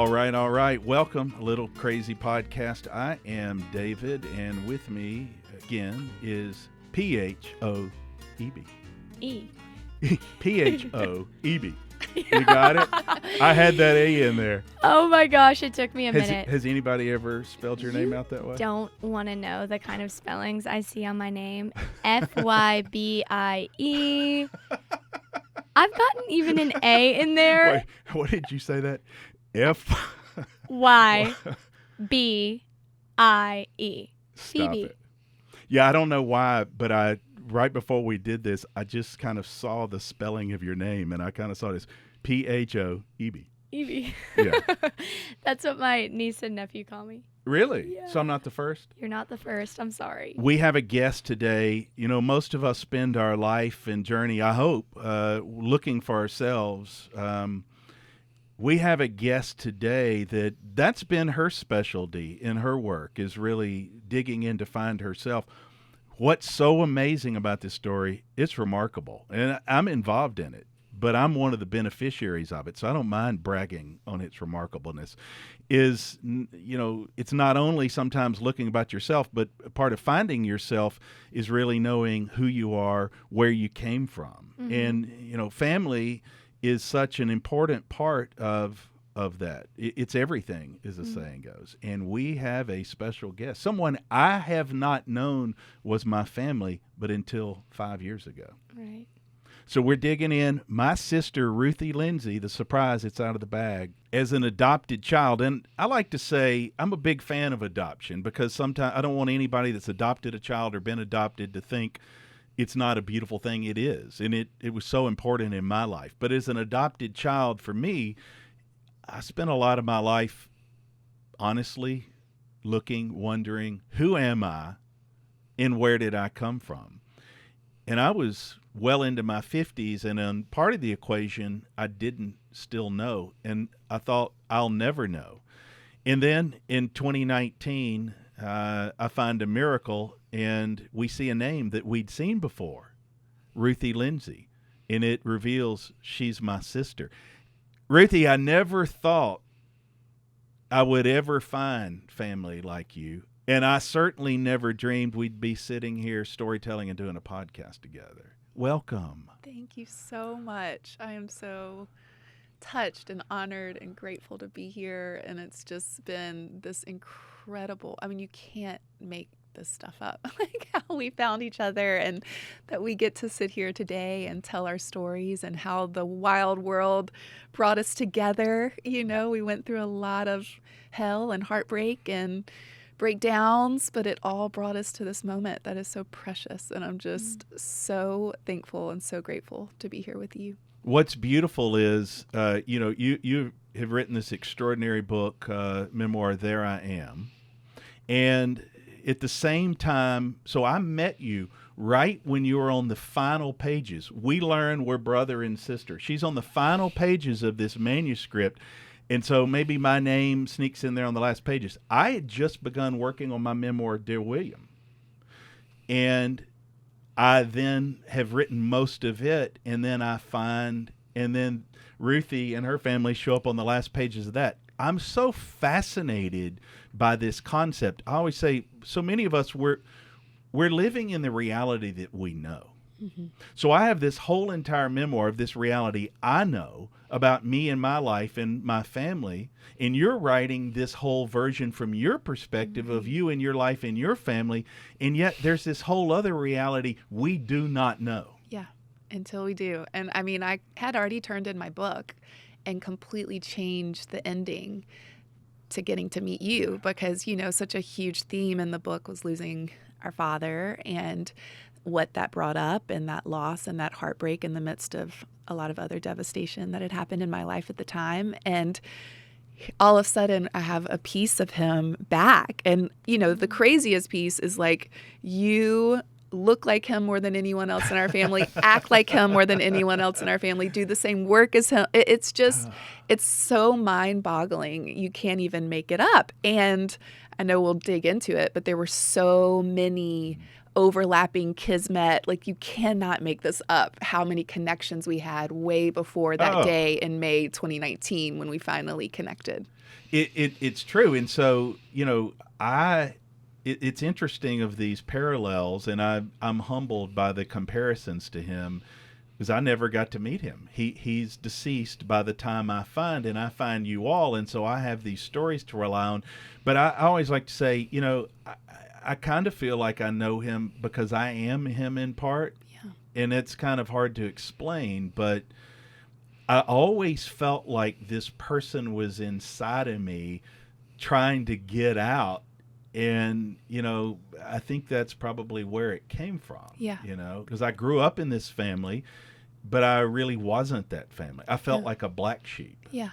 All right. Welcome, A Little Crazy Podcast. I am David, and with me again is P-H-O-E-B. E. P-H-O-E-B. You got it? I had that A in there. Oh my gosh, it took me a minute. Has anybody ever spelled your name out that way? Don't want to know the kind of spellings I see on my name. F-Y-B-I-E. I've gotten even an A in there. Wait, what did you say that? F? Y-B-I-E. Stop Phoebe. it. Yeah, I don't know why, but right before we did this, I just kind of saw the spelling of your name, and I kind of saw this P-H-O-E-B. Evie. Yeah. That's what my niece and nephew call me. Really? Yeah. So I'm not the first? You're not the first. I'm sorry. We have a guest today. You know, most of us spend our life and journey, I hope, looking for ourselves. We have a guest today that's been her specialty in her work, is really digging in to find herself. What's so amazing about this story, it's remarkable. And I'm involved in it, but I'm one of the beneficiaries of it, so I don't mind bragging on its remarkableness. It's not only sometimes looking about yourself, but part of finding yourself is really knowing who you are, where you came from. Mm-hmm. And, family is such an important part of that. It's everything, as the saying goes. And we have a special guest, someone I have not known was my family, but until 5 years ago. Right. So we're digging in. My sister, Ruthie Lindsey, the surprise, it's out of the bag, as an adopted child. And I like to say I'm a big fan of adoption because sometimes I don't want anybody that's adopted a child or been adopted to think it's not a beautiful thing. It is. And it was so important in my life. But as an adopted child, for me, I spent a lot of my life, honestly, looking, wondering, who am I and where did I come from? And I was well into my 50s, and on part of the equation, I didn't still know. And I thought, I'll never know. And then in 2019, I find a miracle, and we see a name that we'd seen before, Ruthie Lindsey, and it reveals she's my sister. Ruthie, I never thought I would ever find family like you, and I certainly never dreamed we'd be sitting here storytelling and doing a podcast together. Welcome. Thank you so much. I am so touched and honored and grateful to be here, and it's just been this incredible, you can't make this stuff up, like how we found each other and that we get to sit here today and tell our stories and how the wild world brought us together. We went through a lot of hell and heartbreak and breakdowns, but it all brought us to this moment that is so precious. And I'm just so thankful and so grateful to be here with you. What's beautiful is, you have written this extraordinary book, Memoir, There I Am. And at the same time, so I met you right when you were on the final pages. We learn we're brother and sister. She's on the final pages of this manuscript. And so maybe my name sneaks in there on the last pages. I had just begun working on my memoir, Dear William. And I then have written most of it. And then Ruthie and her family show up on the last pages of that. I'm so fascinated by this concept. I always say, so many of us, we're living in the reality that we know. Mm-hmm. So I have this whole entire memoir of this reality I know about me and my life and my family, and you're writing this whole version from your perspective of you and your life and your family, and yet there's this whole other reality we do not know. Yeah, until we do. And I had already turned in my book and completely changed the ending to getting to meet you because, such a huge theme in the book was losing our father and what that brought up and that loss and that heartbreak in the midst of a lot of other devastation that had happened in my life at the time. And all of a sudden I have a piece of him back. And, the craziest piece is like, you look like him more than anyone else in our family, act like him more than anyone else in our family, do the same work as him. It's so mind-boggling. You can't even make it up. And I know we'll dig into it, but there were so many overlapping kismet. Like, you cannot make this up, how many connections we had way before that day in May 2019 when we finally connected. It's true. And so, it's interesting of these parallels, and I'm humbled by the comparisons to him because I never got to meet him. He's deceased by the time I find you all, and so I have these stories to rely on. But I always like to say, I kind of feel like I know him because I am him in part, and it's kind of hard to explain, but I always felt like this person was inside of me trying to get out. And, I think that's probably where it came from. Yeah. Because I grew up in this family, but I really wasn't that family. I felt like a black sheep. Yeah.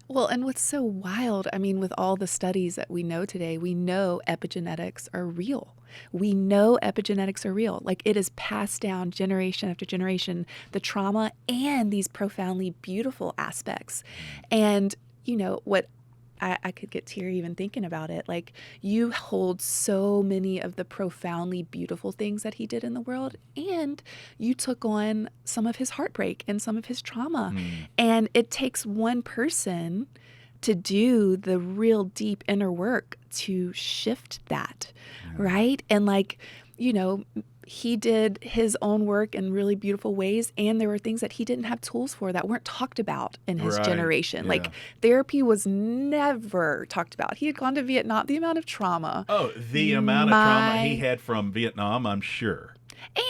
Well, and what's so wild, I mean, with all the studies that we know today, we know epigenetics are real. We know epigenetics are real. Like, it is passed down generation after generation, the trauma and these profoundly beautiful aspects. And, what I could get teary even thinking about it. Like, you hold so many of the profoundly beautiful things that he did in the world, and you took on some of his heartbreak and some of his trauma. And it takes one person to do the real deep inner work to shift that, right? And he did his own work in really beautiful ways, and there were things that he didn't have tools for that weren't talked about in his generation. Like, therapy was never talked about. He had gone to Vietnam, the amount of trauma. Oh, the amount of trauma he had from Vietnam, I'm sure.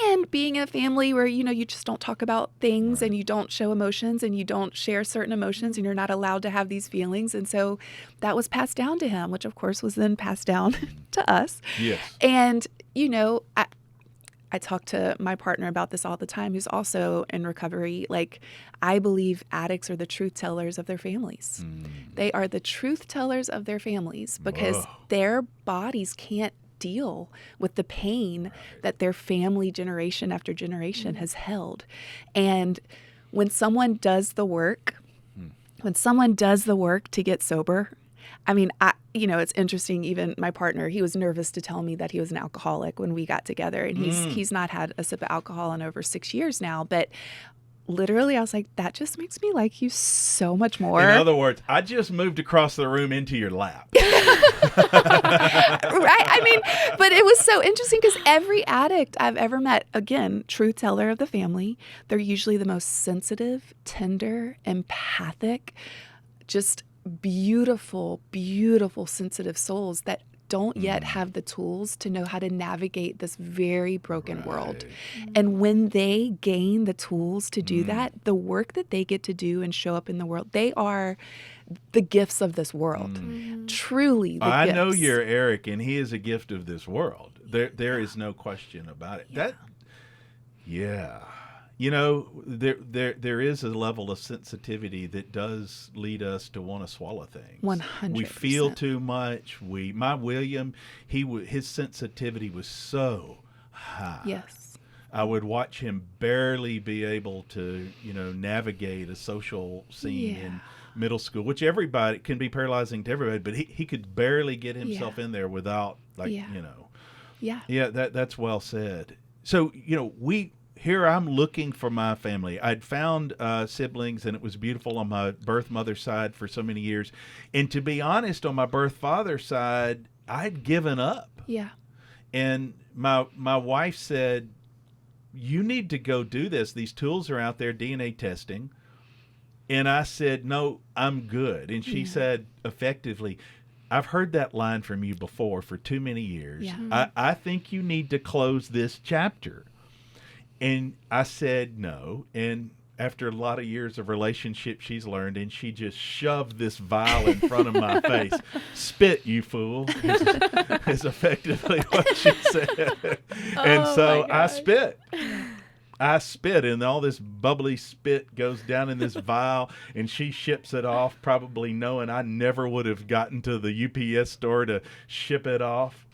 And being in a family where, you just don't talk about things, and you don't show emotions, and you don't share certain emotions, and you're not allowed to have these feelings. And so that was passed down to him, which of course was then passed down to us. Yes. And, I talk to my partner about this all the time, who's also in recovery. Like, I believe addicts are the truth tellers of their families. They are the truth tellers of their families because their bodies can't deal with the pain that their family generation after generation has held. And when someone does the work, to get sober, I mean, it's interesting. Even my partner, he was nervous to tell me that he was an alcoholic when we got together, and he's not had a sip of alcohol in over 6 years now. But literally, I was like, that just makes me like you so much more. In other words, I just moved across the room into your lap. Right? I mean, but it was so interesting because every addict I've ever met, again, truth teller of the family, they're usually the most sensitive, tender, empathic, just beautiful, beautiful, sensitive souls that don't yet have the tools to know how to navigate this very broken world. And when they gain the tools to do that, the work that they get to do and show up in the world, they are the gifts of this world. Truly the gifts. I know you're Eric, and he is a gift of this world. There is no question about it. There is a level of sensitivity that does lead us to want to swallow things. 100%. We feel too much. My William, his sensitivity was so high. Yes. I would watch him barely be able to, navigate a social scene in middle school, which everybody can be paralyzing to everybody, but he could barely get himself in there without, that's well said. So, here I'm looking for my family. I'd found siblings, and it was beautiful on my birth mother's side for so many years. And to be honest, on my birth father's side, I'd given up. Yeah. And my wife said, you need to go do this. These tools are out there, DNA testing. And I said, no, I'm good. And she said, effectively, I've heard that line from you before for too many years. Yeah. I think you need to close this chapter. And I said no. And after a lot of years of relationship, she's learned, and she just shoved this vial in front of my face. Spit, you fool, is effectively what she said. And so I spit. And all this bubbly spit goes down in this vial, and she ships it off, probably knowing I never would have gotten to the UPS store to ship it off.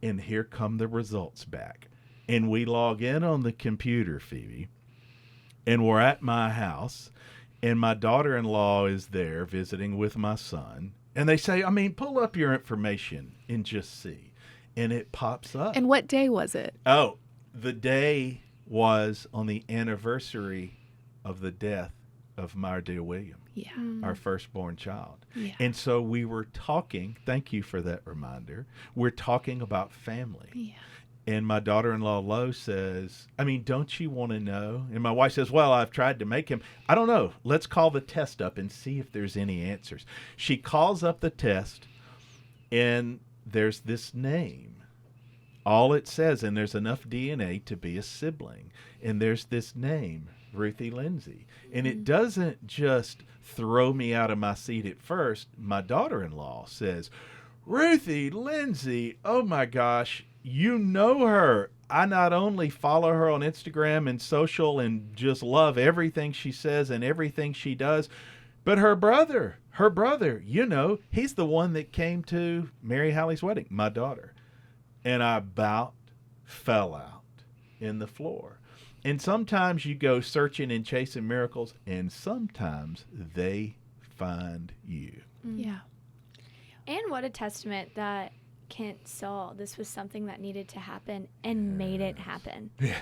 And here come the results back. And we log in on the computer, Phoebe, and we're at my house, and my daughter-in-law is there visiting with my son. And they say, pull up your information and just see. and it pops up. And what day was it? Oh, the day was on the anniversary of the death of my dear William, Yeah. our firstborn child. Yeah. And so we were talking, thank you for that reminder, we're talking about family. Yeah. And my daughter-in-law, Lo, says, I mean, don't you want to know? And my wife says, well, I've tried to make him. I don't know. Let's call the test up and see if there's any answers. She calls up the test, and there's this name. All it says, and there's enough DNA to be a sibling. And there's this name, Ruthie Lindsey. And it doesn't just throw me out of my seat at first. My daughter-in-law says, Ruthie Lindsey, oh my gosh, you know her. I not only follow her on Instagram and social and just love everything she says and everything she does, but her brother, you know, he's the one that came to Mary Hallie's wedding, my daughter. And I about fell out in the floor. And sometimes you go searching and chasing miracles, and sometimes they find you. Yeah. And what a testament that Kent saw this was something that needed to happen and made it happen. Yeah.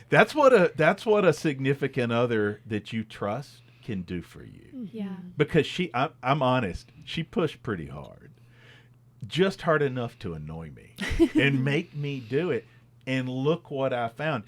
That's what a significant other that you trust can do for you. Yeah. Because I'm honest, she pushed pretty hard. Just hard enough to annoy me and make me do it. And look what I found.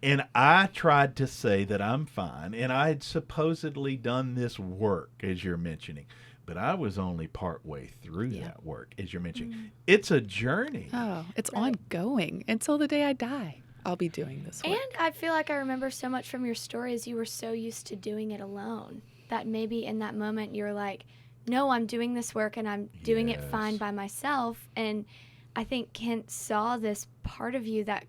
And I tried to say that I'm fine. And I had supposedly done this work, as you're mentioning. But I was only partway through that work, as you're mentioning. It's a journey. Oh, it's ongoing until the day I die. I'll be doing this work. And I feel like I remember so much from your stories, you were so used to doing it alone that maybe in that moment you're like, no, I'm doing this work and I'm doing it fine by myself. And I think Kent saw this part of you that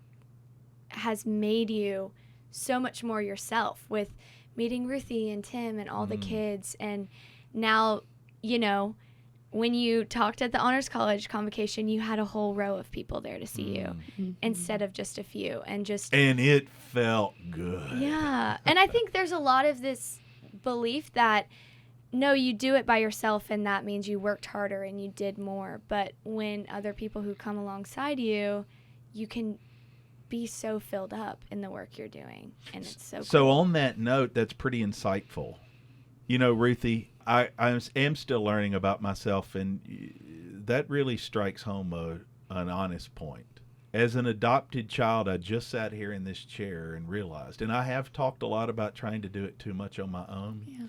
has made you so much more yourself with meeting Ruthie and Tim and all the kids. And now, you know, when you talked at the Honors College convocation, you had a whole row of people there to see you instead of just a few. And it felt good. Yeah. And I think there's a lot of this belief that, no, you do it by yourself and that means you worked harder and you did more. But when other people who come alongside you, you can be so filled up in the work you're doing. And it's so So cool. on that note, that's pretty insightful. You know, Ruthie, I am still learning about myself, and that really strikes home an honest point. As an adopted child, I just sat here in this chair and realized, and I have talked a lot about trying to do it too much on my own. Yeah.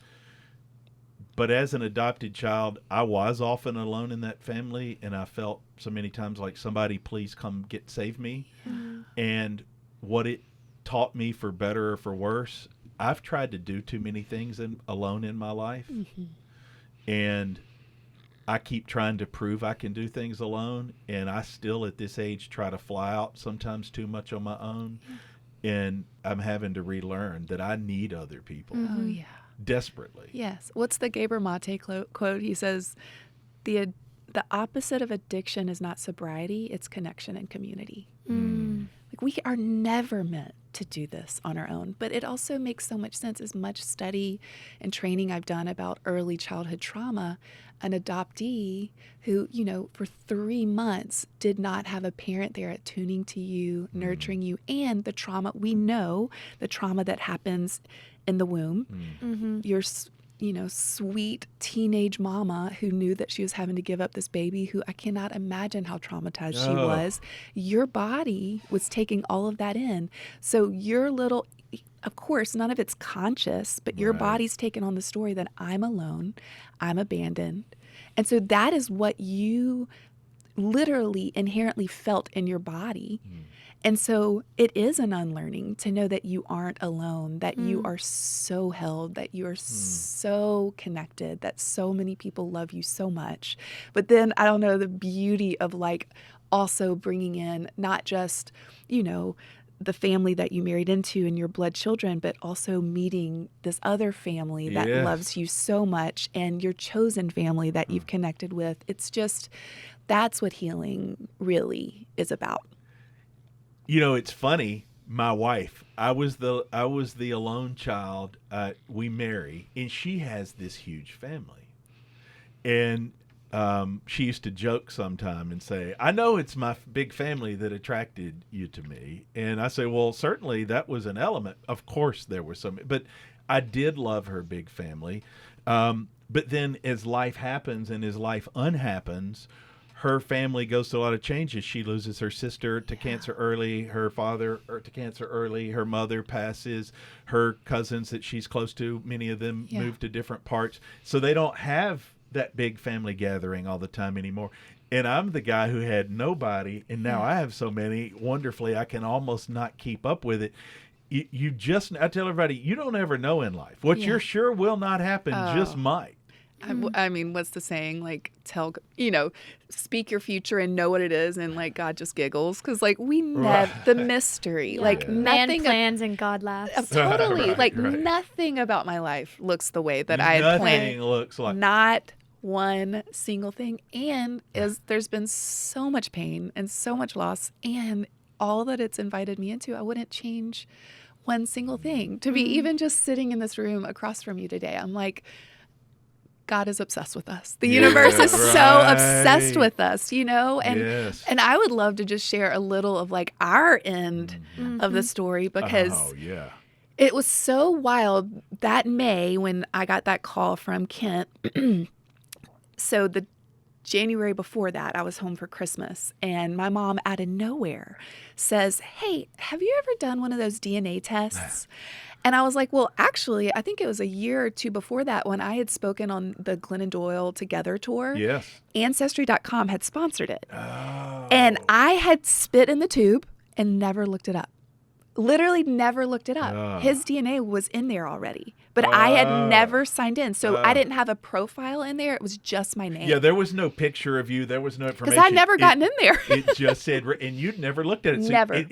But as an adopted child, I was often alone in that family, and I felt so many times like somebody, please come save me. And what it taught me, for better or for worse, I've tried to do too many things alone in my life. And I keep trying to prove I can do things alone, and I still at this age try to fly out sometimes too much on my own. And I'm having to relearn that I need other people. Oh, yeah. Desperately. Yes. What's the Gaber Mate quote? He says, the opposite of addiction is not sobriety, it's connection and community. Like, we are never meant to do this on our own, but it also makes so much sense. As much study and training I've done about early childhood trauma, an adoptee who, you know, for 3 months did not have a parent there attuning to you, nurturing you, and the trauma, we know the trauma that happens in the womb. Your, you know, sweet teenage mama who knew that she was having to give up this baby who I cannot imagine how traumatized she was. Your body was taking all of that in. So your little, of course, none of it's conscious, but your body's taken on the story that I'm alone, I'm abandoned. And so that is what you literally inherently felt in your body. And so it is an unlearning to know that you aren't alone, that you are so held, that you are so connected, that so many people love you so much. But then, I don't know, the beauty of like also bringing in not just, you know, the family that you married into and your blood children, but also meeting this other family that loves you so much, and your chosen family that you've connected with. It's just, that's what healing really is about. You know, it's funny. My wife, I was the alone child. We marry, and she has this huge family. And she used to joke sometime and say, I know it's my big family that attracted you to me. And I say, well, certainly that was an element. Of course there was some, but I did love her big family. But then as life happens and as life unhappens, her family goes through a lot of changes. She loses her sister to cancer early, her father to cancer early, her mother passes, her cousins that she's close to, many of them move to different parts. So they don't have that big family gathering all the time anymore. And I'm the guy who had nobody, and now I have so many. Wonderfully, I can almost not keep up with it. I tell everybody, you don't ever know in life. What you're sure will not happen just might. I mean, what's the saying? Like, speak your future and know what it is, and like God just giggles because like we never the mystery, like nothing Man plans and God laughs. Totally, nothing about my life looks the way that I had planned. Nothing looks like not one single thing, and there's been so much pain and so much loss, and all that it's invited me into, I wouldn't change one single thing. To be even just sitting in this room across from you today, I'm like, God is obsessed with us. The universe is so obsessed with us, and and I would love to just share a little of like our end of the story because it was so wild that May when I got that call from Kent. So the January before that, I was home for Christmas, and my mom out of nowhere says, hey, have you ever done one of those DNA tests? And I was like, well, actually, I think it was a year or two before that when I had spoken on the Glennon Doyle Together tour. Yes. Ancestry.com had sponsored it. Oh. And I had spit in the tube and never looked it up. Literally never looked it up. His DNA was in there already, but I had never signed in. So I didn't have a profile in there. It was just my name. Yeah, there was no picture of you. There was no information. Because I'd never gotten in there. It just said, and you'd never looked at it. So never.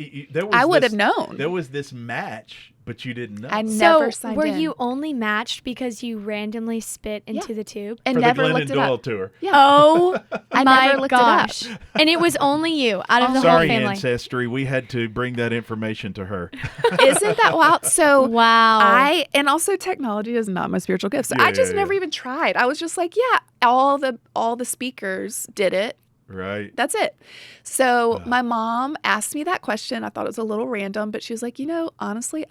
I would have known. There was this match, but you didn't know. I never signed in. Were you only matched because you randomly spit into the tube? And for never the Glennon looked it Doyle up. tour. Yeah. Oh, I my never looked gosh. it up. And it was only you out of the Sorry, whole family. Ancestry. We had to bring that information to her. Isn't that wild? So wow. And also technology is not my spiritual gift. So I just never even tried. I was just like, all the speakers did it. Right. That's it. So my mom asked me that question. I thought it was a little random, but she was like, honestly,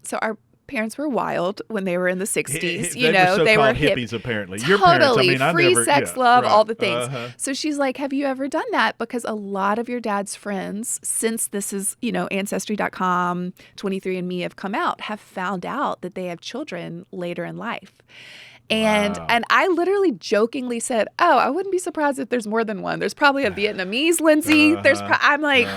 so our parents were wild when they were in the 60s. They were hip. hippies, apparently. Totally. Your parents, I mean, Free sex, love, all the things. Uh-huh. So she's like, have you ever done that? Because a lot of your dad's friends, since this is, Ancestry.com, 23andMe have come out, have found out that they have children later in life. And I literally jokingly said, oh, I wouldn't be surprised if there's more than one. There's probably a Vietnamese Lindsey. I'm like,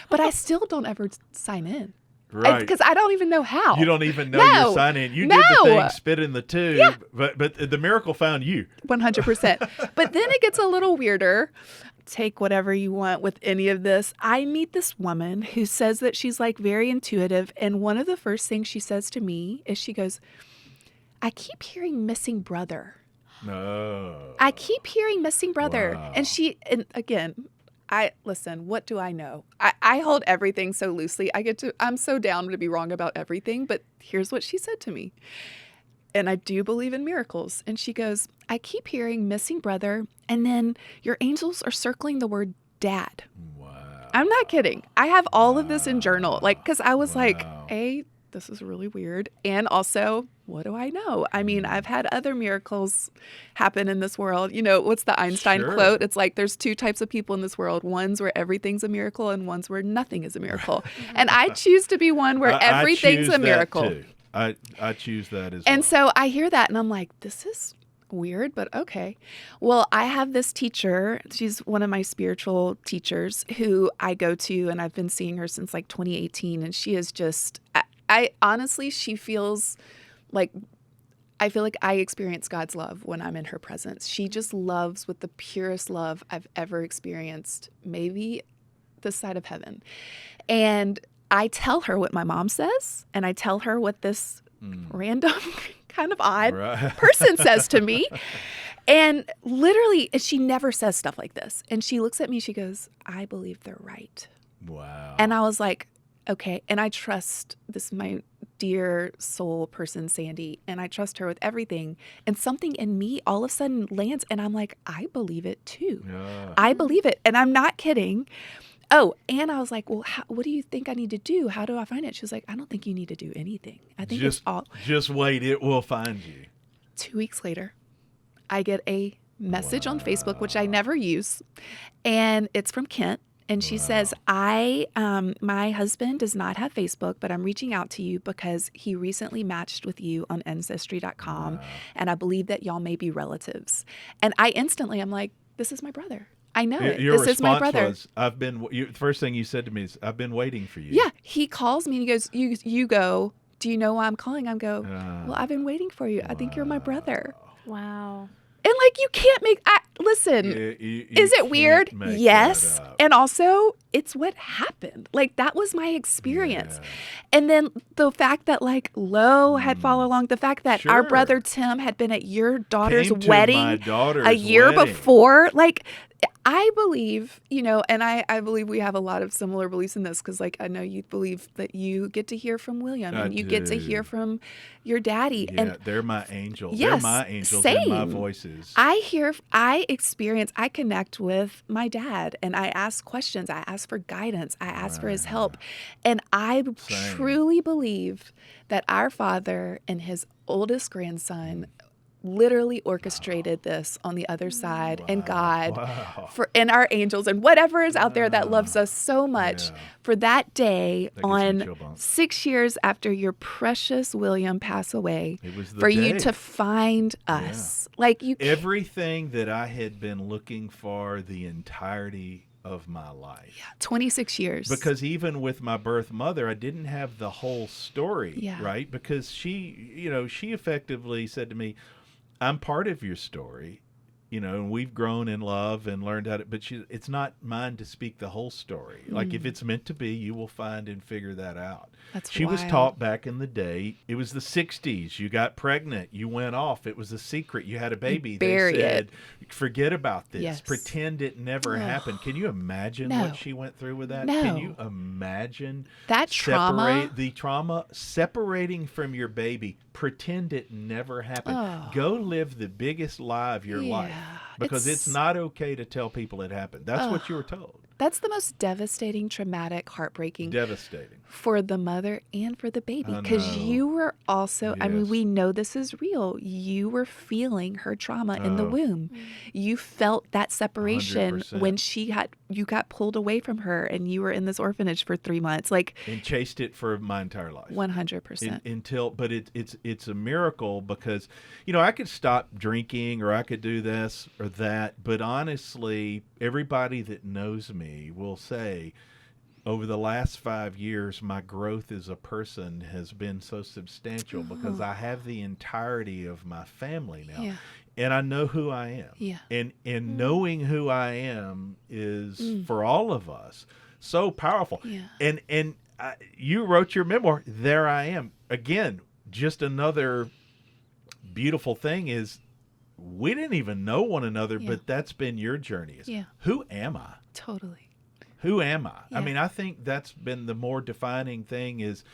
but I still don't ever sign in. Right. Because I don't even know how. You don't even know you're signing in. You did the thing, spit in the tube, but the miracle found you. 100%. But then it gets a little weirder. Take whatever you want with any of this. I meet this woman who says that she's like very intuitive. And one of the first things she says to me is she goes, I keep hearing missing brother. No. I keep hearing missing brother. Wow. And again, listen, what do I know? I hold everything so loosely. I'm so down to be wrong about everything, but here's what she said to me. And I do believe in miracles. And she goes, I keep hearing missing brother, and then your angels are circling the word dad. Wow. I'm not kidding. I have all of this in journal. Because I was like, this is really weird. And also, what do I know? I mean, I've had other miracles happen in this world. What's the Einstein quote? It's like there's two types of people in this world. One's where everything's a miracle and one's where nothing is a miracle. And I choose to be one where everything's a miracle. Too. I choose that as well. And so I hear that and I'm like, this is weird, but okay. Well, I have this teacher. She's one of my spiritual teachers who I go to, and I've been seeing her since like 2018. And she is just, I honestly, she feels like, I feel like I experience God's love when I'm in her presence. She just loves with the purest love I've ever experienced, maybe this side of heaven. And I tell her what my mom says, and I tell her what this random kind of odd person says to me. And literally, she never says stuff like this. And she looks at me, she goes, I believe they're right. Wow. And I was like, okay. And I trust this, my dear soul person, Sandy, and I trust her with everything. And something in me all of a sudden lands, and I'm like, I believe it too. Yeah. I believe it. And I'm not kidding. Oh, and I was like, well, what do you think I need to do? How do I find it? She was like, I don't think you need to do anything. I think it's all. Just wait. It will find you. 2 weeks later, I get a message on Facebook, which I never use. And it's from Kent. And she says, my husband does not have Facebook, but I'm reaching out to you because he recently matched with you on Ancestry.com. Wow. And I believe that y'all may be relatives. And I'm like, this is my brother. I know it. Your This is my response brother. was, the first thing you said to me is, I've been waiting for you. Yeah. He calls me and he goes, you go, do you know why I'm calling? I go, well, I've been waiting for you. I think you're my brother. Wow. And like, you can't listen, You is it weird? can't make Yes. that up. And also, it's what happened. Like, that was my experience. Yeah. And then the fact that like Lo had followed along, the fact that our Sure. brother Tim had been at your daughter's Came to wedding my daughter's a year wedding. before, like, I believe, and I believe we have a lot of similar beliefs in this, because like I know you believe that you get to hear from William I and you get to do. hear from your daddy. Yeah, And they're my angels. Yes, they're my angels and my same. voices. I connect with my dad, and I ask questions. I ask for guidance. I ask for his help. And I Same. truly believe that our father and his oldest grandson literally orchestrated this on the other side, and God Wow. and our angels and whatever is out there that loves us so much Yeah. for that day That gives me on chill bumps. 6 years after your precious William passed away, It was the for you day. to find us. Like you Everything that I had been looking for the entirety of my life. 26 years. Because even with my birth mother, I didn't have the whole story, Yeah. right? Because she effectively said to me, I'm part of your story, and we've grown in love and learned how to, but it's not mine to speak the whole story. Like if it's meant to be, you will find and figure that out. That's She was wild. taught back in the day, it was the 60s. You got pregnant, you went off. It was a secret. You had a baby. bury They said, forget about this. Yes. Pretend it never happened. Can you imagine No. what she went through with that? No. Can you imagine That trauma? the trauma separating from your baby? Pretend it never happened. Oh. Go live the biggest lie of your life. Yeah. Because it's not okay to tell people it happened. That's what you were told. That's the most devastating, traumatic, heartbreaking Devastating. for the mother and for the baby, I because know. you were also, I mean, Yes. we know this is real. You were feeling her trauma in the Oh. womb. You felt that separation 100%. when you got pulled away from her and you were in this orphanage for 3 months. Like And chased it for my entire life. 100%. But it's a miracle because I could stop drinking or I could do this or that, but honestly everybody that knows me will say over the last 5 years my growth as a person has been so substantial because I have the entirety of my family now. Yeah. And I know who I am. Yeah. And knowing who I am is for all of us so powerful. Yeah. And you wrote your memoir. There I am. Again, just another beautiful thing is we didn't even know one another, Yeah. but that's been your journey. Is, Yeah. Who am I? Totally. Who am I? Yeah. I mean, I think that's been the more defining thing is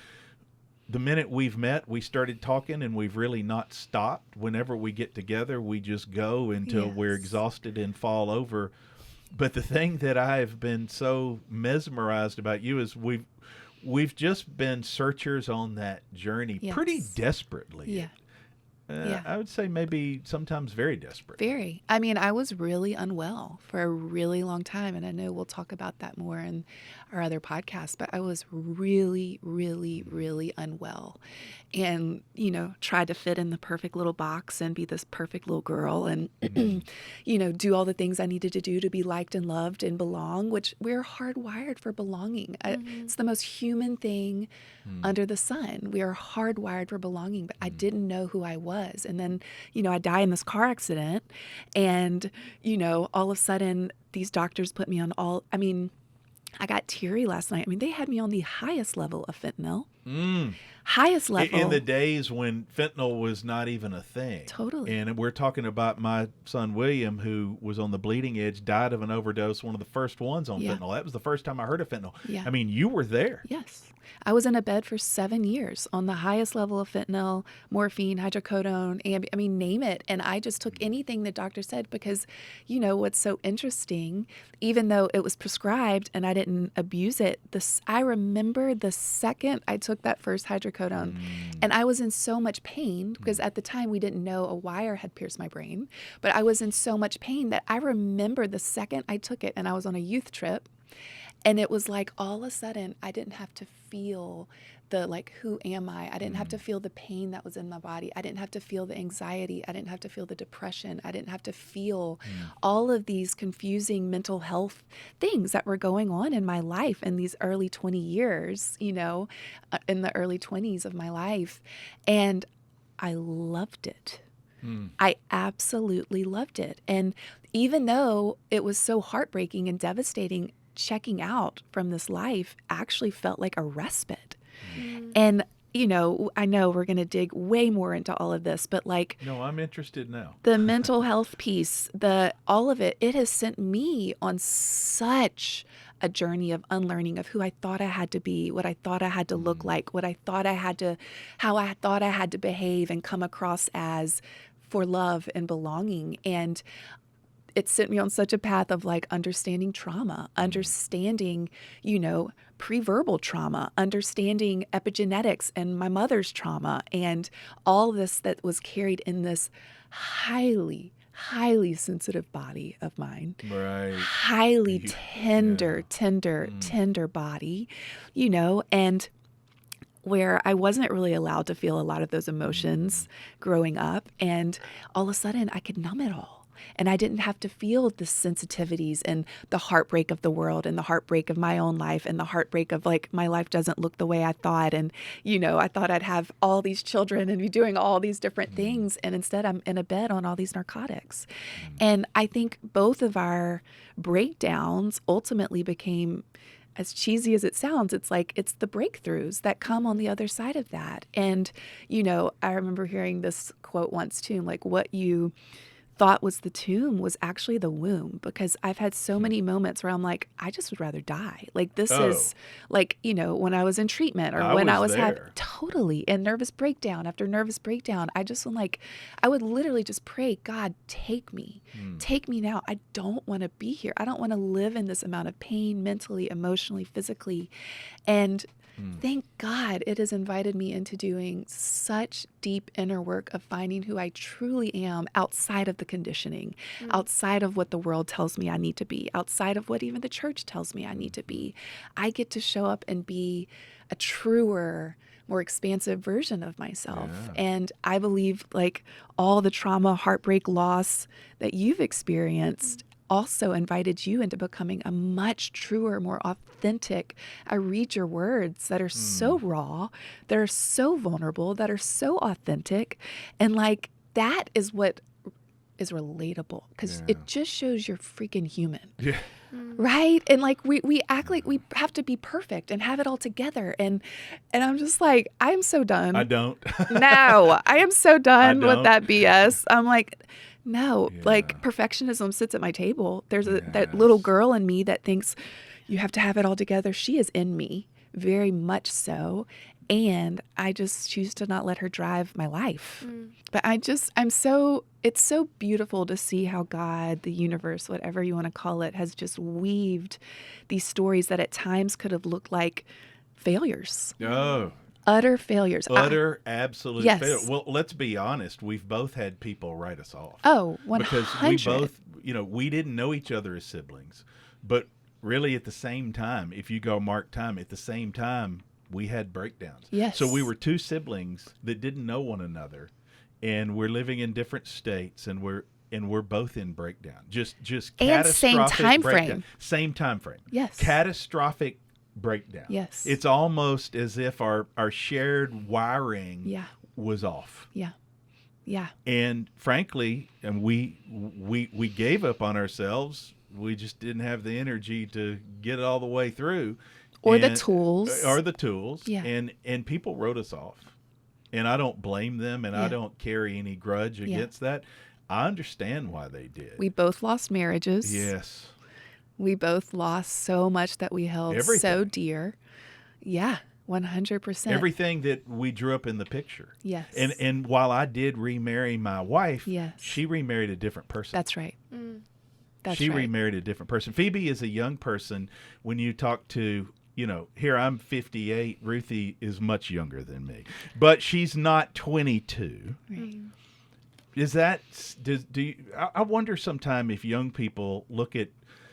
the minute we've met, we started talking and we've really not stopped. Whenever we get together, we just go until we're Yes. exhausted and fall over. But the thing that I've been so mesmerized about you is we've just been searchers on that journey pretty Yes. desperately. Yeah. Yeah. I would say maybe sometimes very desperate. Very. I mean, I was really unwell for a really long time, and I know we'll talk about that more in our other podcast, but I was really, really, really unwell and, tried to fit in the perfect little box and be this perfect little girl and, do all the things I needed to do to be liked and loved and belong, which we're hardwired for belonging. It's the most human thing under the sun. We are hardwired for belonging, but I didn't know who I was. And then, I die in this car accident and, all of a sudden these doctors put me on I got teary last night. I mean, they had me on the highest level of fentanyl, highest level. In the days when fentanyl was not even a thing. Totally. And we're talking about my son William, who was on the bleeding edge, died of an overdose, one of the first ones on fentanyl. That was the first time I heard of fentanyl. Yeah. I mean, you were there. Yes. I was in a bed for 7 years on the highest level of fentanyl, morphine, hydrocodone, name it. And I just took anything the doctor said because, what's so interesting, even though it was prescribed and I didn't abuse it, I remember the second I took that first hydrocodone and I was in so much pain because at the time we didn't know a wire had pierced my brain, but I was in so much pain that I remember the second I took it and I was on a youth trip. And it was like all of a sudden I didn't have to feel the who am I? I didn't have to feel the pain that was in my body. I didn't have to feel the anxiety. I didn't have to feel the depression. I didn't have to feel all of these confusing mental health things that were going on in my life in these early 20 years, in the early 20s of my life. And I loved it. I absolutely loved it. And even though it was so heartbreaking and devastating, checking out from this life actually felt like a respite. And, I know we're going to dig way more into all of this, but No, I'm interested now. The mental health piece, all of it has sent me on such a journey of unlearning of who I thought I had to be, what I thought I had to look like, how I thought I had to behave and come across as for love and belonging. And it sent me on such a path of understanding trauma, understanding, pre-verbal trauma, understanding epigenetics and my mother's trauma and all this that was carried in this highly, highly sensitive body of mine. Right. Highly tender body, and where I wasn't really allowed to feel a lot of those emotions growing up. And all of a sudden I could numb it all. And I didn't have to feel the sensitivities and the heartbreak of the world and the heartbreak of my own life and the heartbreak of my life doesn't look the way I thought. And, I thought I'd have all these children and be doing all these different things. And instead I'm in a bed on all these narcotics. And I think both of our breakdowns ultimately became, as cheesy as it sounds, it's the breakthroughs that come on the other side of that. And, I remember hearing this quote once too, what you thought was the tomb was actually the womb, because I've had so many moments where I'm I just would rather die. This is when I was in treatment or when I was totally in nervous breakdown after nervous breakdown. I just I would literally just pray, God, take me now. I don't want to be here. I don't want to live in this amount of pain, mentally, emotionally, physically. And thank God it has invited me into doing such deep inner work of finding who I truly am outside of the conditioning, outside of what the world tells me I need to be, outside of what even the church tells me I need to be. I get to show up and be a truer, more expansive version of myself. Yeah. And I believe all the trauma, heartbreak, loss that you've experienced also invited you into becoming a much truer, more authentic. I read your words that are so raw, that are so vulnerable, that are so authentic. And that is what is relatable, because it just shows you're freaking human. Yeah. Right? And we act like we have to be perfect and have it all together. And I'm just I'm so done. I don't. No, I am so done with that BS. I'm no, perfectionism sits at my table. There's that little girl in me that thinks you have to have it all together. She is in me, very much so. And I just choose to not let her drive my life. But it's so beautiful to see how God, the universe, whatever you want to call it, has just weaved these stories that at times could have looked like failures. Oh. Utter failures. Absolute failure. Well, let's be honest. We've both had people write us off. Oh, 100. Because we both, we didn't know each other as siblings. But really at the same time, if you go mark time, at the same time, we had breakdowns. Yes. So we were two siblings that didn't know one another. And we're living in different states, and we're both in breakdown. Just catastrophic same time breakdown. frame. Same time frame. Yes. Catastrophic breakdown. Yes. It's almost as if our shared wiring was off. Yeah. Yeah. And frankly, and we gave up on ourselves. We just didn't have the energy to get it all the way through. Or the And- tools. Or the tools. Yeah. And people wrote us off. And I don't blame them, and I don't carry any grudge against that. I understand why they did. We both lost marriages. Yes. We both lost so much that we held so Everything. dear. Yeah, 100%. Everything that we drew up in the picture. Yes. And while I did remarry my wife, Yes. she remarried a different person. That's right. That's She right. remarried a different person. Phoebe is a young person. When you talk to, here I'm 58. Ruthie is much younger than me, but she's not 22. Right. Is that, do you, I wonder sometime if young people look at,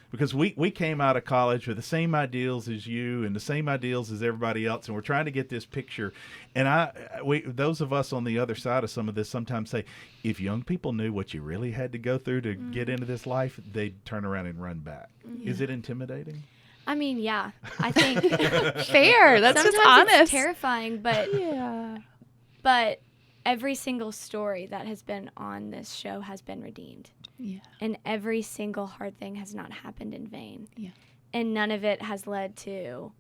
because we came out of college with the same ideals as you and the same ideals as everybody else, and we're trying to get this picture. And those of us on the other side of some of this sometimes say, if young people knew what you really had to go through to get into this life, they'd turn around and run back. Is it intimidating? I mean, yeah, I think Fair. That's sometimes just honest. it's terrifying, but Yeah. but every single story that has been on this show has been redeemed. Yeah. And every single hard thing has not happened in vain. Yeah. And none of it has led to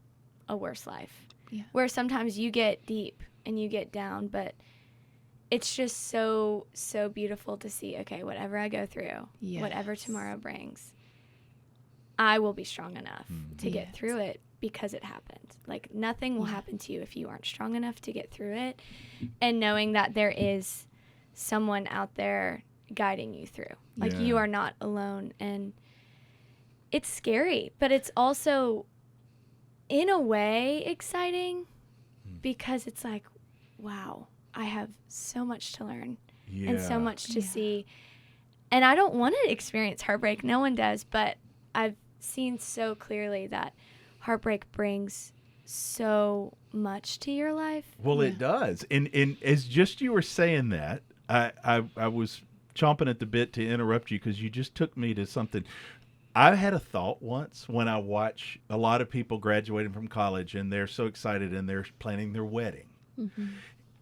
a worse life. Yeah. Where sometimes you get deep and you get down, but it's just so, so beautiful to see, okay, whatever I go through, whatever tomorrow brings, I will be strong enough to get through it because it happened. Like, nothing will happen to you if you aren't strong enough to get through it. And knowing that there is someone out there guiding you through. Like, you are not alone. And it's scary, but it's also, in a way, exciting because it's like, wow, I have so much to learn and so much to see. And I don't want to experience heartbreak. No one does, but I've seen so clearly that heartbreak brings so much to your life. Well, it does. And as just you were saying that, I was chomping at the bit to interrupt you because you just took me to something. I had a thought once when I watch a lot of people graduating from college and they're so excited and they're planning their wedding.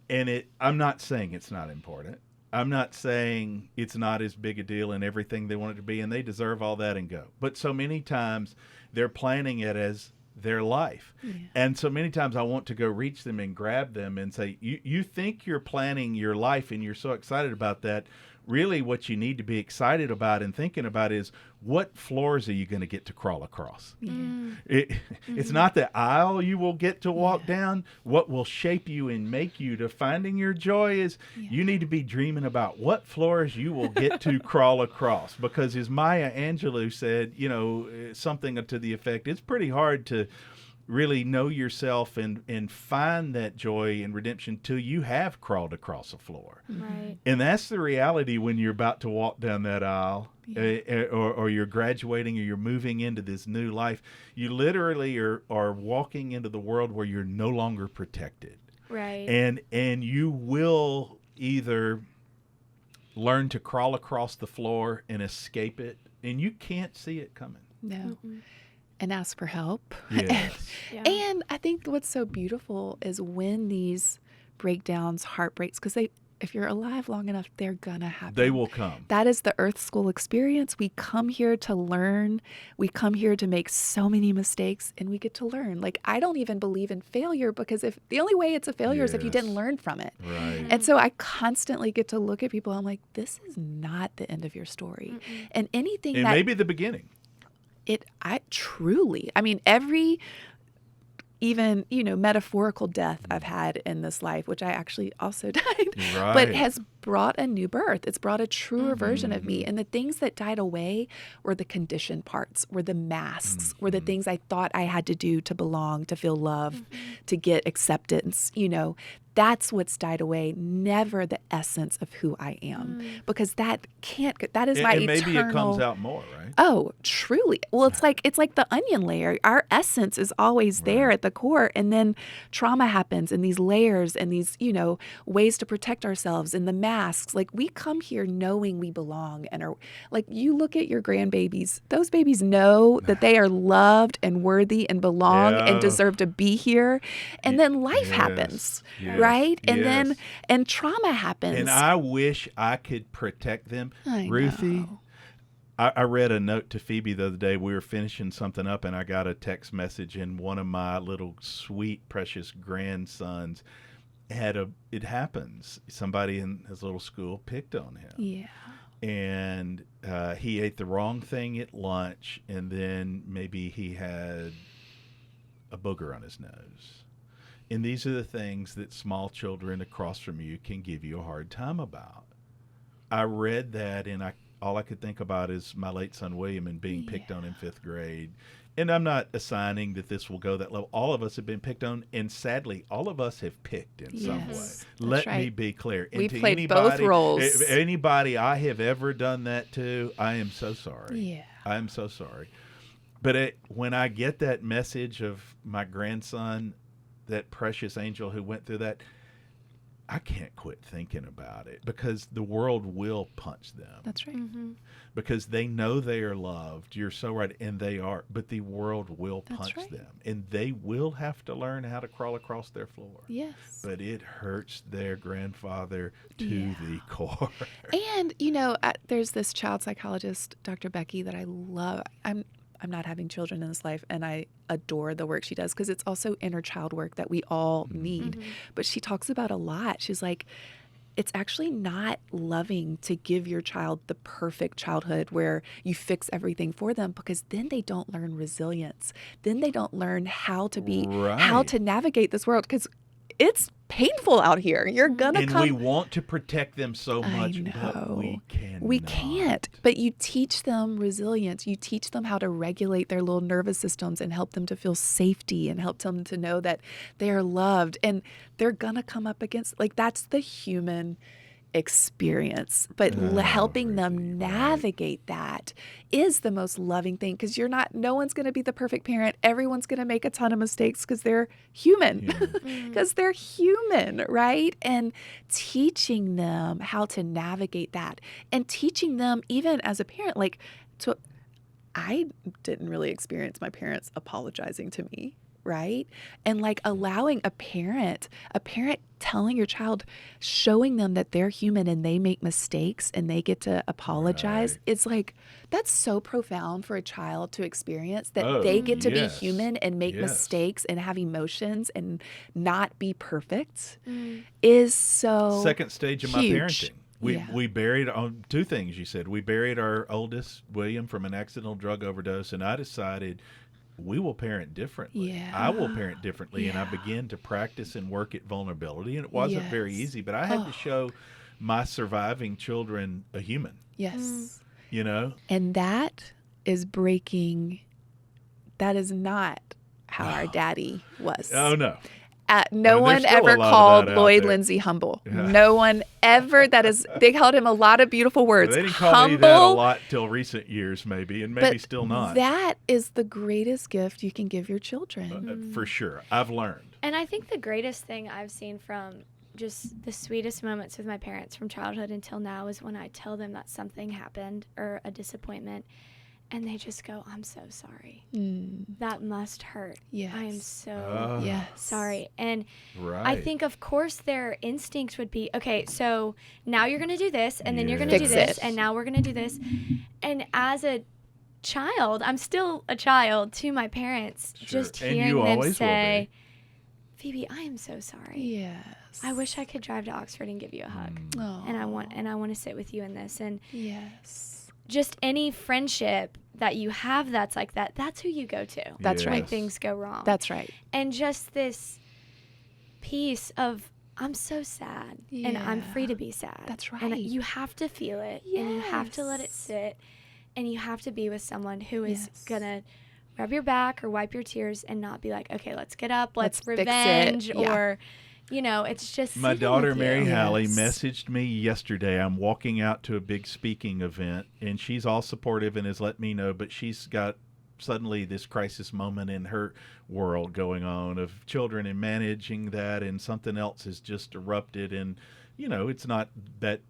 And I'm not saying it's not important. I'm not saying it's not as big a deal and everything they want it to be, and they deserve all that and go. But so many times they're planning it as their life. And so many times I want to go reach them and grab them and say, you think you're planning your life and you're so excited about that. Really what you need to be excited about and thinking about is, what floors are you going to get to crawl across? It's not the aisle you will get to walk down. What will shape you and make you to finding your joy is you need to be dreaming about what floors you will get to crawl across. Because as Maya Angelou said, something to the effect, it's pretty hard to really know yourself and find that joy and redemption till you have crawled across a floor. Right. And that's the reality when you're about to walk down that aisle or you're graduating or you're moving into this new life. You literally are walking into the world where you're no longer protected. Right. And you will either learn to crawl across the floor and escape it, and you can't see it coming. No. And ask for help. Yes. And I think what's so beautiful is when these breakdowns, heartbreaks, because if you're alive long enough, they're gonna happen. They will come. That is the Earth School experience. We come here to learn. We come here to make so many mistakes, and we get to learn. Like, I don't even believe in failure, because if the only way it's a failure is if you didn't learn from it. Right. And so I constantly get to look at people. I'm like, this is not the end of your story. And anything And that maybe the beginning. I mean, every even, metaphorical death I've had in this life, which I actually also died, but has brought a new birth. It's brought a truer version of me. And the things that died away were the conditioned parts, were the masks, were the things I thought I had to do to belong, to feel love, to get acceptance. That's what's died away, never the essence of who I am. Because that is my eternal... maybe it comes out more, right? Oh, truly. Well, it's like the onion layer. Our essence is always there at the core. And then trauma happens, and these layers and these, ways to protect ourselves and the masks. Like, we come here knowing we belong and are, like, you look at your grandbabies, those babies know that they are loved and worthy and belong and deserve to be here. And then life happens. Right? And then trauma happens. And I wish I could protect them. Ruthie, I read a note to Phoebe the other day. We were finishing something up, and I got a text message, and one of my little sweet, precious grandsons it happens. Somebody in his little school picked on him. Yeah. And he ate the wrong thing at lunch, and then maybe he had a booger on his nose. And these are the things that small children across from you can give you a hard time about. I read that, and all I could think about is my late son William and being picked on in 5th grade. And I'm not assigning that this will go that level. All of us have been picked on, and sadly, all of us have picked in some way. Let me be clear. We to played both roles. Anybody I have ever done that to, I am so sorry. Yeah. I am so sorry. But when I get that message of my grandson, that precious angel who went through that, I can't quit thinking about it, because the world will punch them. That's right. Mm-hmm. Because they know they are loved. You're so right, and they are. But the world will punch them, and they will have to learn how to crawl across their floor. Yes. But it hurts their grandfather to the core. And, there's this child psychologist, Dr. Becky, that I love. I'm not having children in this life, and I adore the work she does, because it's also inner child work that we all need. Mm-hmm. But she talks about a lot. She's like, it's actually not loving to give your child the perfect childhood where you fix everything for them, because then they don't learn resilience. Then they don't learn how to navigate this world, because it's painful out here. You're gonna come. And we want to protect them so much, but we cannot. We can't. But you teach them resilience. You teach them how to regulate their little nervous systems and help them to feel safety and help them to know that they are loved. And they're gonna come up against, that's the human experience. But helping them navigate that is the most loving thing, because no one's going to be the perfect parent. Everyone's going to make a ton of mistakes, because they're human. Because they're human, right? And teaching them how to navigate that, and teaching them, even as a parent, I didn't really experience my parents apologizing to me. Right? And allowing a parent telling your child, showing them that they're human and they make mistakes and they get to apologize. Right. It's that's so profound for a child to experience, that they get to be human and make mistakes and have emotions and not be perfect is so second stage of huge. My parenting. We buried on 2 things you said. We buried our oldest, William, from an accidental drug overdose, and I decided we will parent differently. Yeah. I will parent differently, and I began to practice and work at vulnerability, and it wasn't very easy, but I had to show my surviving children a human. Yes. And that is breaking. That is not how our daddy was. Oh, no. No one ever called Lloyd Lindsey humble. Yeah. No one ever. They called him a lot of beautiful words. They didn't call me that a lot till recent years, maybe, and maybe still not. That is the greatest gift you can give your children. For sure. I've learned. And I think the greatest thing I've seen from just the sweetest moments with my parents from childhood until now is when I tell them that something happened or a disappointment, and they just go, "I'm so sorry. That must hurt. Yes. I am so sorry." And right. I think, of course, their instinct would be, okay, so now you're going to do this, and then you're going to do this, and now we're going to do this. And as a child, I'm still a child to my parents, just hearing them say, "Phoebe, I am so sorry. Yes. I wish I could drive to Oxford and give you a hug. And I want to sit with you in this." And just any friendship that you have that's like that, that's who you go to. That's right. When things go wrong. That's right. And just this piece of, I'm so sad, and I'm free to be sad. That's right. And you have to feel it, and you have to let it sit, and you have to be with someone who is going to rub your back or wipe your tears and not be like, okay, let's get up, let's revenge, or... it's just my daughter, Mary Hallie, messaged me yesterday. I'm walking out to a big speaking event, and she's all supportive and has let me know, but she's got suddenly this crisis moment in her world going on of children and managing that, and something else has just erupted. And, it's not that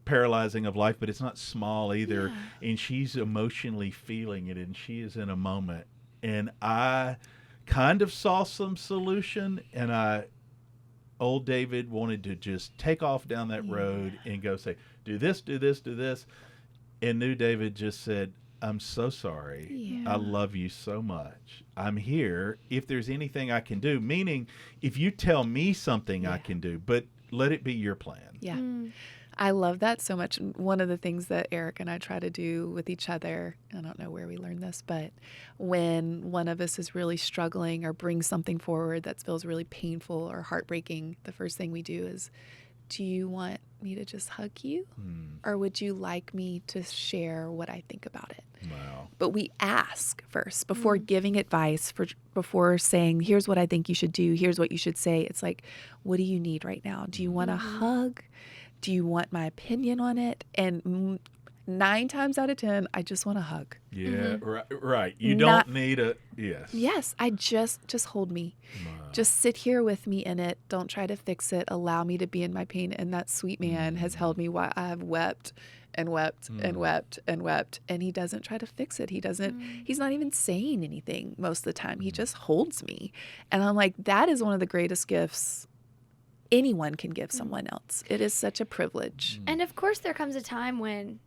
paralyzing of life, but it's not small either. And she's emotionally feeling it, and she is in a moment. And I kind of saw some solution, and old David wanted to just take off down that road and go say, do this, do this, do this. and knew David just said, I'm so sorry. Yeah. I love you so much. I'm here. If there's anything I can do, meaning if you tell me something I can do, but let it be your plan. Yeah. I love that so much. One of the things that Eric and I try to do with each other, I don't know where we learned this, but when one of us is really struggling or brings something forward that feels really painful or heartbreaking, the first thing we do is, do you want me to just hug you? Or would you like me to share what I think about it? Wow. But we ask first before giving advice, before saying, here's what I think you should do, here's what you should say. It's like, what do you need right now? Do you want a hug? Do you want my opinion on it? And 9 times out of 10, I just want a hug. Yeah, right. You don't need a, yes. Yes, I just hold me. Wow. Just sit here with me in it. Don't try to fix it. Allow me to be in my pain. And that sweet man has held me while I have wept and wept and wept and wept. And he doesn't try to fix it. He doesn't, he's not even saying anything most of the time. He just holds me. And I'm like, that is one of the greatest gifts anyone can give someone else. It is such a privilege. And of course, there comes a time when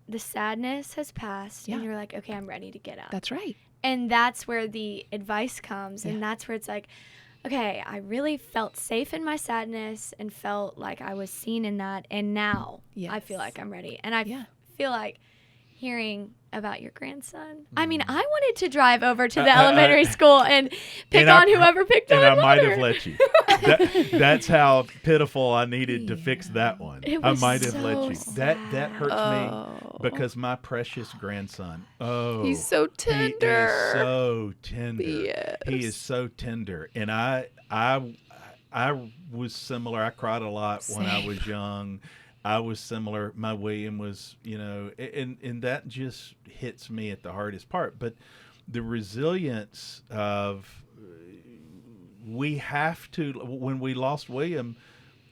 the sadness has passed and you're like, okay, I'm ready to get up. That's right. And that's where the advice comes. And that's where it's like, okay, I really felt safe in my sadness and felt like I was seen in that. And now I feel like I'm ready. And I feel like hearing about your grandson. I mean, I wanted to drive over to the elementary school and pick on whoever picked on And I might mother. have let you. That's how pitiful I needed to fix that one. It I was might have so let you. sad. That hurts me because my precious grandson. Oh, He's so tender. He is so tender. Yes. He is so tender. And I was similar. I cried a lot when I was young. I was similar. My William was, and that just hits me at the hardest part. But the resilience of, we have to, when we lost William,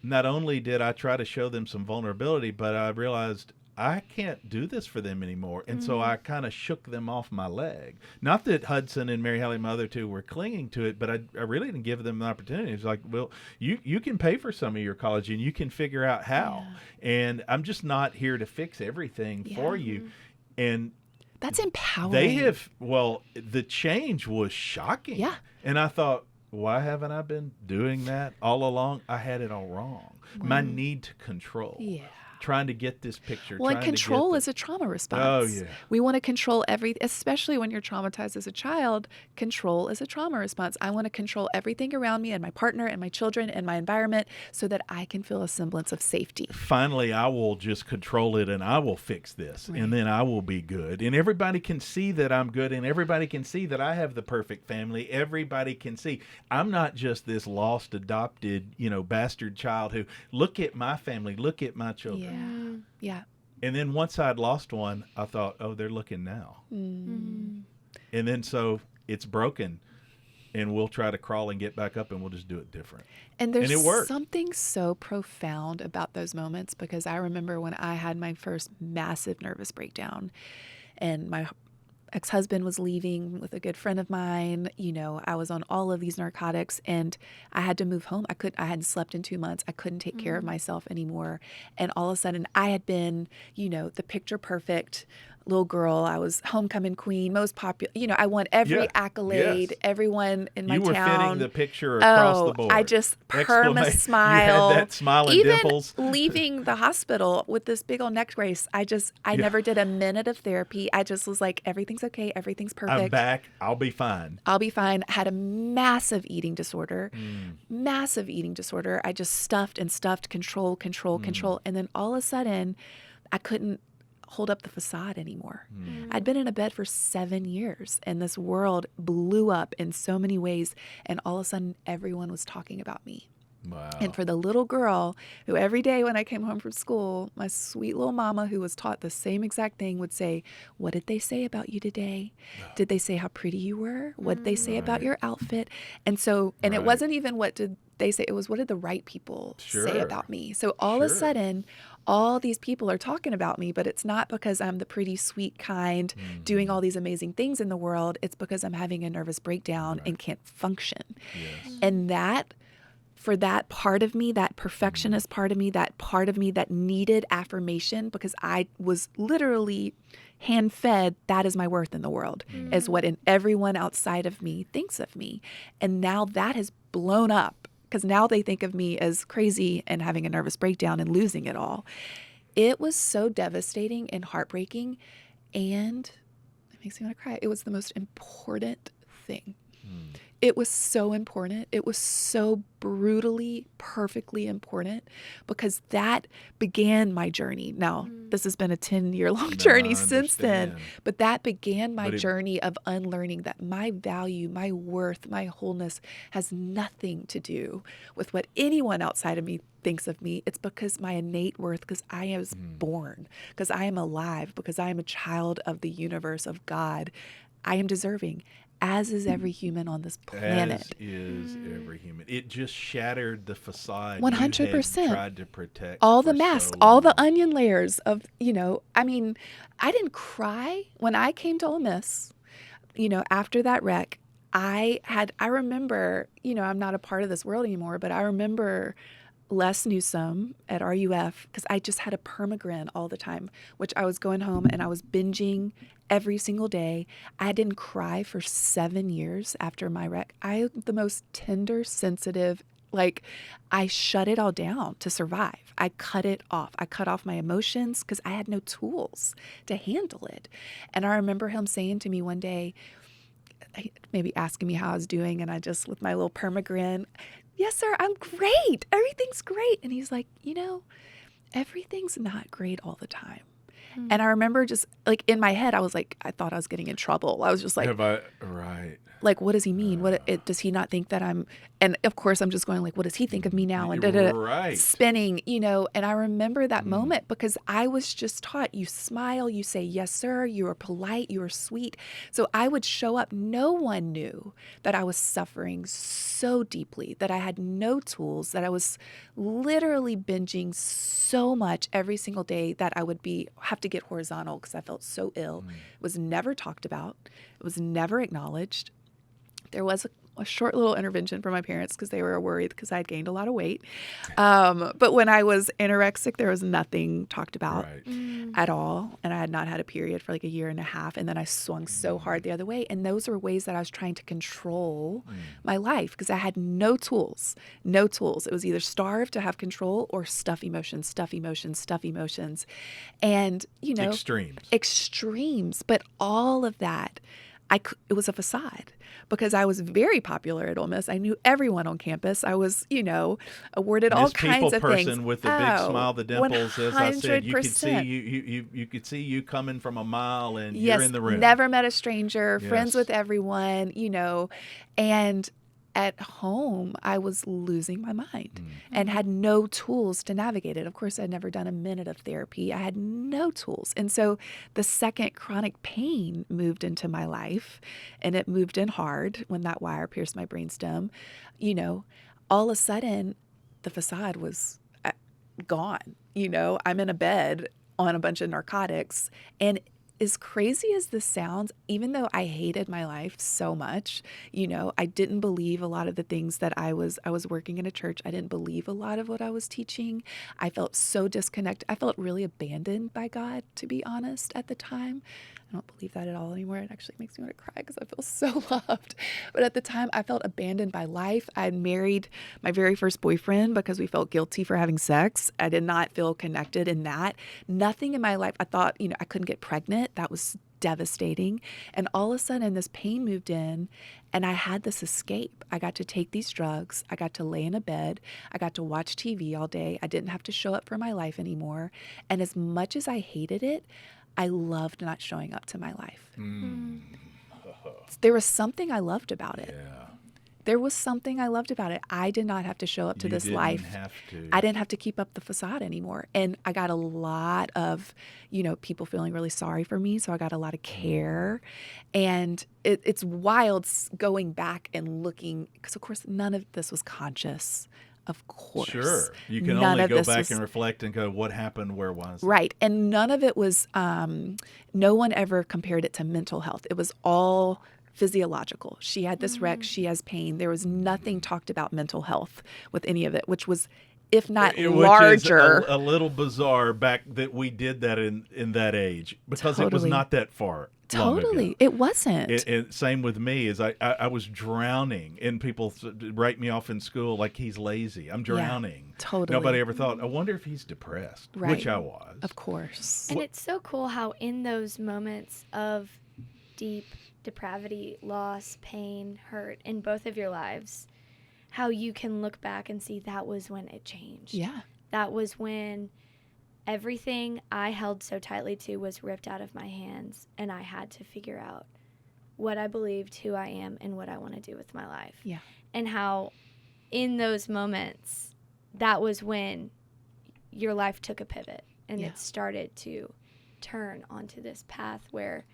not only did I try to show them some vulnerability, but I realized I can't do this for them anymore. And so I kind of shook them off my leg. Not that Hudson and Mary Hallie, my other two, were clinging to it, but I really didn't give them the opportunity. It's like, well, you can pay for some of your college and you can figure out how. And I'm just not here to fix everything for you. And that's empowering. The change was shocking. Yeah. And I thought, why haven't I been doing that all along? I had it all wrong. My need to control. Yeah. Trying to get this picture. Well, and control is a trauma response. Oh, yeah. We want to control especially when you're traumatized as a child, control is a trauma response. I want to control everything around me and my partner and my children and my environment so that I can feel a semblance of safety. Finally, I will just control it and I will fix this and then I will be good. And everybody can see that I'm good and everybody can see that I have the perfect family. Everybody can see I'm not just this lost, adopted, bastard child who, look at my family, look at my children. Yeah. And then once I'd lost one, I thought, oh, they're looking now. And then so it's broken and we'll try to crawl and get back up and we'll just do it different. And there's it worked. Something so profound about those moments because I remember when I had my first massive nervous breakdown and my ex-husband was leaving with a good friend of mine. I was on all of these narcotics and I had to move home. I hadn't slept in 2 months. I couldn't take care of myself anymore. And all of a sudden I had been, the picture perfect little girl. I was homecoming queen, most popular. I won every accolade. Everyone in my town. You were fitting the picture across the board. I just perma smile. You had that smile and even dimples. Leaving the hospital with this big old neck brace, I never did a minute of therapy. I just was like, everything's okay. Everything's perfect. I'm back. I'll be fine. I had a massive eating disorder. Massive eating disorder. I just stuffed, control. And then all of a sudden, I couldn't hold up the facade anymore. I'd been in a bed for 7 years and this world blew up in so many ways. And all of a sudden, everyone was talking about me. Wow. And for the little girl who every day when I came home from school, my sweet little mama who was taught the same exact thing would say, what did they say about you today? Did they say how pretty you were? What did they say about your outfit? And so, and it wasn't even what did they say, it was what did the right people say about me? So all of a sudden, all these people are talking about me, but it's not because I'm the pretty, sweet, kind, doing all these amazing things in the world. It's because I'm having a nervous breakdown and can't function. Yes. And that for that part of me, that perfectionist part of me that needed affirmation, because I was literally hand-fed, that is my worth in the world, is what everyone outside of me thinks of me. And now that has blown up, because now they think of me as crazy and having a nervous breakdown and losing it all. It was so devastating and heartbreaking, and it makes me want to cry. It was the most important thing. It was so important. It was so brutally, perfectly important, because that began my journey. Now, this has been a 10-year-long journey since then, but that began my journey of unlearning that my value, my worth, my wholeness has nothing to do with what anyone outside of me thinks of me. It's because my innate worth, because I was born, because I am alive, because I am a child of the universe, of God. I am deserving, as is every human on this planet. As is every human. It just shattered the facade 100%. you had tried to protect. All the for masks, so all the long. onion layers of, I mean, I didn't cry when I came to Ole Miss, after that wreck. I remember, I'm not a part of this world anymore, but I remember Les Newsome at RUF, because I just had a permagrin all the time, which I was going home and I was binging every single day. I didn't cry for 7 years after my wreck. I am the most tender, sensitive, I shut it all down to survive. I cut it off. I cut off my emotions because I had no tools to handle it. And I remember him saying to me one day, maybe asking me how I was doing, and I just, with my little permagrin, yes, sir, I'm great. Everything's great. And he's like, everything's not great all the time. And I remember just in my head, I was like, I thought I was getting in trouble. I was just like, Right. What does he mean? Does he not think that I'm, and of course I'm just going what does he think of me now? And Right. spinning, and I remember that moment, because I was just taught, you smile, you say, yes, sir, you are polite, you are sweet. So I would show up. No one knew that I was suffering so deeply, that I had no tools, that I was literally binging so much every single day that I would have to get horizontal because I felt so ill. It was never talked about. It was never acknowledged. There was a short little intervention from my parents because they were worried because I had gained a lot of weight. But when I was anorexic, there was nothing talked about at all. And I had not had a period for a year and a half. And then I swung so hard the other way. And those were ways that I was trying to control my life, because I had no tools. It was either starve to have control or stuff emotions. And, extremes. But all of that, it was a facade, because I was very popular at Ole Miss. I knew everyone on campus. I was, awarded all kinds of things. Person with the big smile, the dimples. 100%. As I said, you could see you could see you coming from a mile, and you're in the room. Never met a stranger. Friends with everyone. And at home, I was losing my mind and had no tools to navigate it. Of course, I'd never done a minute of therapy. I had no tools. And so the second chronic pain moved into my life, and it moved in hard when that wire pierced my brainstem. All of a sudden, the facade was gone. I'm in a bed on a bunch of narcotics, and as crazy as this sounds, even though I hated my life so much, I didn't believe a lot of the things that I was working in a church. I didn't believe a lot of what I was teaching. I felt so disconnected. I felt really abandoned by God, to be honest, at the time. I don't believe that at all anymore. It actually makes me want to cry because I feel so loved. But at the time, I felt abandoned by life. I had married my very first boyfriend because we felt guilty for having sex. I did not feel connected in that. Nothing in my life. I thought, I couldn't get pregnant. That was devastating. And all of a sudden, this pain moved in, and I had this escape. I got to take these drugs. I got to lay in a bed. I got to watch TV all day. I didn't have to show up for my life anymore. And as much as I hated it, I loved not showing up to my life. There was something I loved about it. Yeah. There was something I loved about it. I did not have to show up to this life. I didn't have to keep up the facade anymore. And I got a lot of, people feeling really sorry for me. So I got a lot of care. And it's wild going back and looking, because of course none of this was conscious. Of course. Sure. You can only go back and reflect and go, what happened? Where was it? Right. And none of it was, no one ever compared it to mental health. It was all physiological. She had this wreck. She has pain. There was nothing talked about mental health with any of it, which was, if not larger. Which is a little bizarre back that we did that in that age, because it was Totally. not that far long Totally. ago. It wasn't. Same with me, is I was drowning, and people write me off in school like he's lazy. I'm drowning. Totally. Nobody ever thought, I wonder if he's depressed, Right. which I was. Of course. And it's so cool how in those moments of deep depravity, loss, pain, hurt in both of your lives, how you can look back and see that was when it changed. Yeah. That was when everything I held so tightly to was ripped out of my hands, and I had to figure out what I believed, who I am, and what I want to do with my life. Yeah. And how in those moments, that was when your life took a pivot, and Yeah. it started to turn onto this path where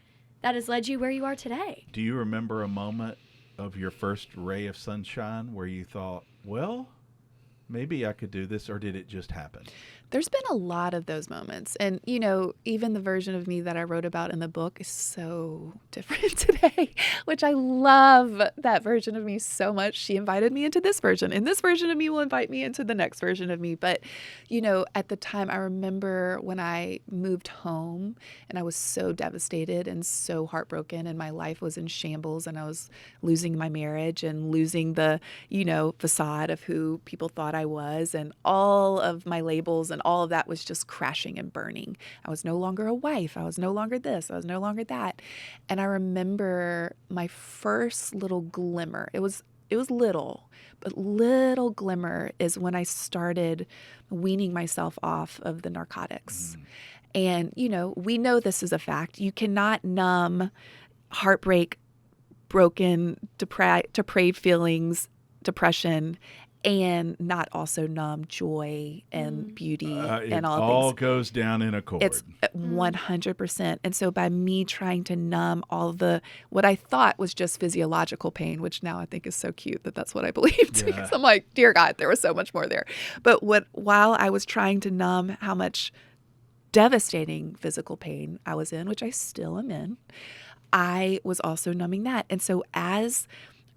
that has led you where you are today. Do you remember a moment of your first ray of sunshine where you thought, well, maybe I could do this, or did it just happen? There's been a lot of those moments. And, you know, even the version of me that I wrote about in the book is so different today, which I love that version of me so much. She invited me into this version, and this version of me will invite me into the next version of me. But, you know, at the time, I remember when I moved home and I was so devastated and so heartbroken, and my life was in shambles, and I was losing my marriage and losing the, you know, facade of who people thought I was, and all of my labels and all of that was just crashing and burning. I was no longer a wife. I was no longer this. I was no longer that. And I remember my first little glimmer. It was little, but little glimmer is when I started weaning myself off of the narcotics. And, you know, we know this is a fact. You cannot numb heartbreak, broken, depraved feelings, depression, and not also numb joy and beauty and all It all things. goes down in a chord. It's 100%. And so by me trying to numb all the, what I thought was just physiological pain, which now I think is so cute that that's what I believed. Yeah. Because I'm like, dear God, there was so much more there. But while I was trying to numb how much devastating physical pain I was in, which I still am in, I was also numbing that. And so as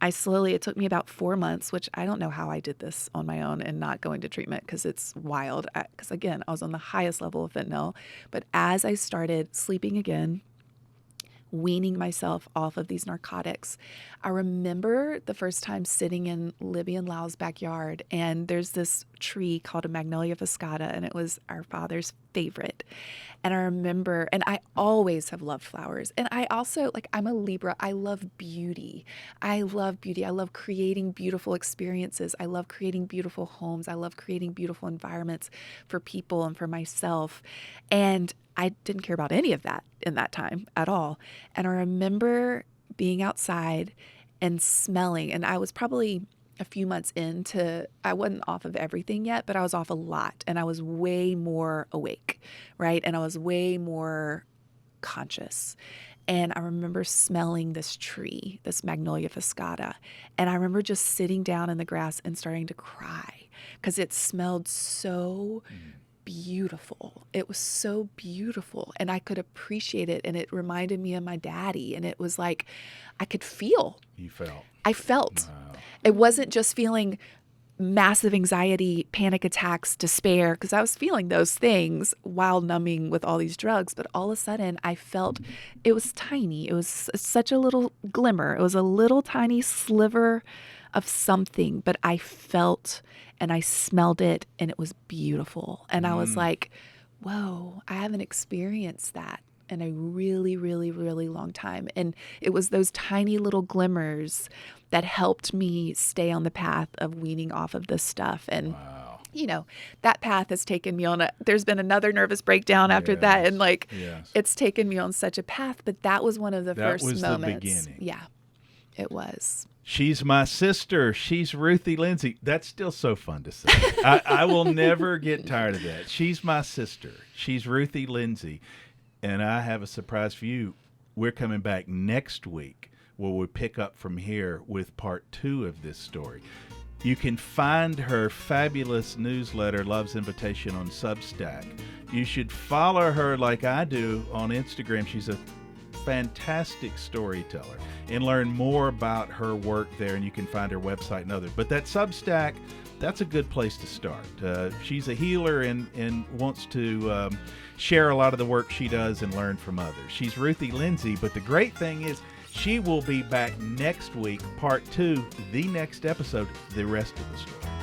it took me about 4 months, which I don't know how I did this on my own and not going to treatment, because it's wild. Because again, I was on the highest level of fentanyl. But as I started sleeping again, weaning myself off of these narcotics, I remember the first time sitting in Libby and Lau's backyard, and there's this tree called a Magnolia fuscata, and it was our father's favorite. And I remember, and I always have loved flowers. And I also, I'm a Libra. I love beauty. I love beauty. I love creating beautiful experiences. I love creating beautiful homes. I love creating beautiful environments for people and for myself. And I didn't care about any of that in that time at all. And I remember being outside and smelling, and I was probably a few months into, I wasn't off of everything yet, but I was off a lot, and I was way more awake, right? And I was way more conscious. And I remember smelling this tree, this Magnolia fuscata. And I remember just sitting down in the grass and starting to cry because it smelled so beautiful. It was so beautiful, and I could appreciate it, and it reminded me of my daddy, and it was like I could feel. You felt. I felt. Wow. It wasn't just feeling massive anxiety, panic attacks, despair, because I was feeling those things while numbing with all these drugs, but all of a sudden I felt it was tiny. It was such a little glimmer. It was a little tiny sliver of something, but I felt and I smelled it, and it was beautiful. And I was like, whoa, I haven't experienced that in a really, really, really long time. And it was those tiny little glimmers that helped me stay on the path of weaning off of this stuff. And Wow. you know, that path has taken me on there's been another nervous breakdown after that. And Yes. it's taken me on such a path, but that was one of the That first was the moments. beginning. Yeah, it was. She's my sister. She's Ruthie Lindsey. That's still so fun to say. I will never get tired of that. She's my sister. She's Ruthie Lindsey. And I have a surprise for you. We're coming back next week where we pick up from here with part 2 of this story. You can find her fabulous newsletter, Love's Invitation, on Substack. You should follow her like I do on Instagram. She's a fantastic storyteller, and learn more about her work there, and you can find her website and others. But that Substack, that's a good place to start. She's a healer and wants to share a lot of the work she does and learn from others. She's Ruthie Lindsey, but the great thing is she will be back next week, part 2, the next episode, the rest of the story.